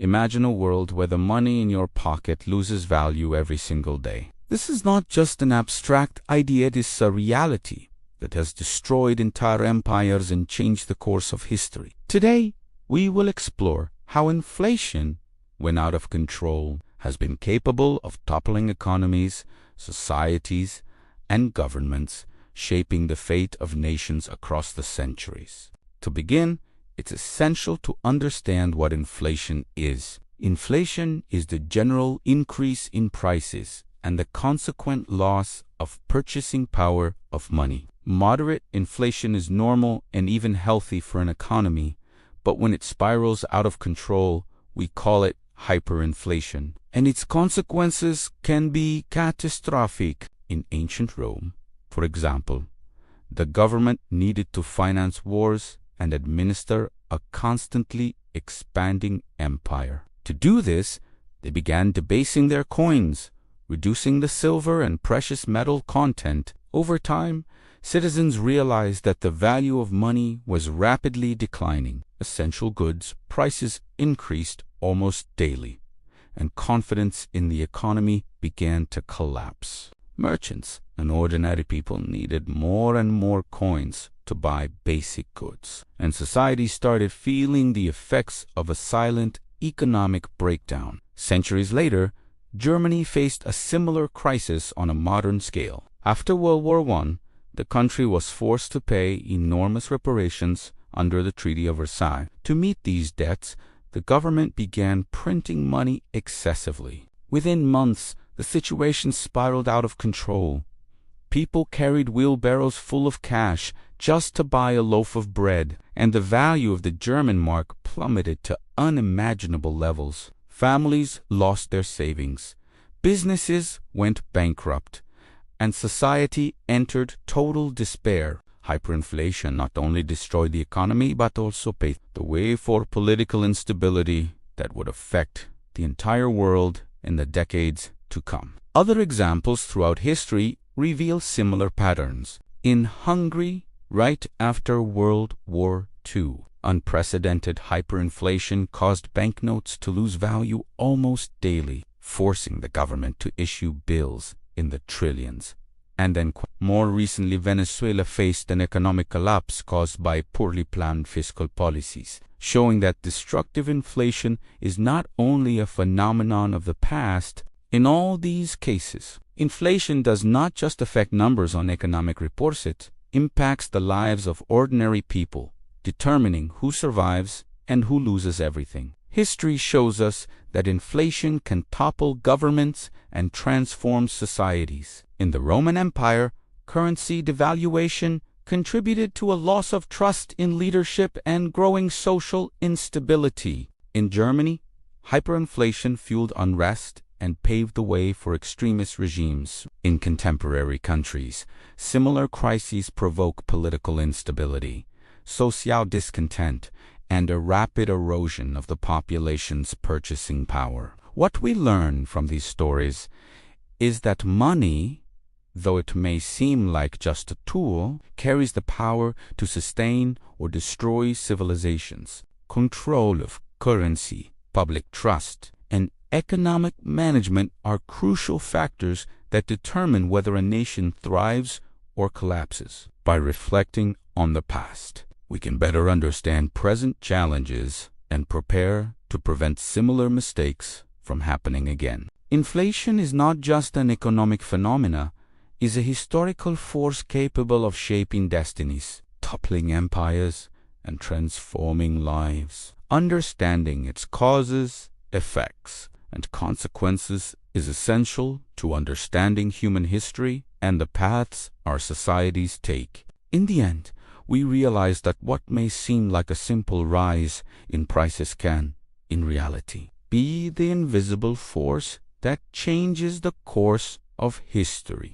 Imagine a world where the money in your pocket loses value every single day. This is not just an abstract idea, it is a reality that has destroyed entire empires and changed the course of history. Today, we will explore how inflation, when out of control, has been capable of toppling economies, societies, and governments, shaping the fate of nations across the centuries. To begin, it's essential to understand what inflation is. Inflation is the general increase in prices and the consequent loss of purchasing power of money. Moderate inflation is normal and even healthy for an economy, but when it spirals out of control, we call it hyperinflation, and its consequences can be catastrophic. In ancient Rome, for example, the government needed to finance wars and administer a constantly expanding empire. To do this, they began debasing their coins, reducing the silver and precious metal content. Over time, citizens realized that the value of money was rapidly declining. Essential goods prices increased almost daily, and confidence in the economy began to collapse. Merchants and ordinary people needed more and more coins to buy basic goods, and society started feeling the effects of a silent economic breakdown. Centuries later, Germany faced a similar crisis on a modern scale. After World War I, the country was forced to pay enormous reparations under the Treaty of Versailles. To meet these debts, the government began printing money excessively. Within months, the situation spiraled out of control. People carried wheelbarrows full of cash just to buy a loaf of bread, and the value of the German mark plummeted to unimaginable levels. Families lost their savings, businesses went bankrupt, and society entered total despair. Hyperinflation not only destroyed the economy but also paved the way for political instability that would affect the entire world in the decades to come. Other examples throughout history reveal similar patterns. In Hungary, right after World War II, unprecedented hyperinflation caused banknotes to lose value almost daily, forcing the government to issue bills in the trillions. And then, more recently, Venezuela faced an economic collapse caused by poorly planned fiscal policies, showing that destructive inflation is not only a phenomenon of the past. In all these cases, inflation does not just affect numbers on economic reports, it impacts the lives of ordinary people, determining who survives and who loses everything. History shows us that inflation can topple governments and transform societies. In the Roman Empire, currency devaluation contributed to a loss of trust in leadership and growing social instability. In Germany, hyperinflation fueled unrest and paved the way for extremist regimes. In contemporary countries, similar crises provoke political instability, social discontent, and a rapid erosion of the population's purchasing power. What we learn from these stories is that money, though it may seem like just a tool, carries the power to sustain or destroy civilizations. Control of currency, public trust, and economic management are crucial factors that determine whether a nation thrives or collapses. By reflecting on the past, we can better understand present challenges and prepare to prevent similar mistakes from happening again. Inflation is not just an economic phenomenon, it is a historical force capable of shaping destinies, toppling empires, and transforming lives. Understanding its causes, effects, and consequences is essential to understanding human history and the paths our societies take. In the end, we realize that what may seem like a simple rise in prices can, in reality, be the invisible force that changes the course of history.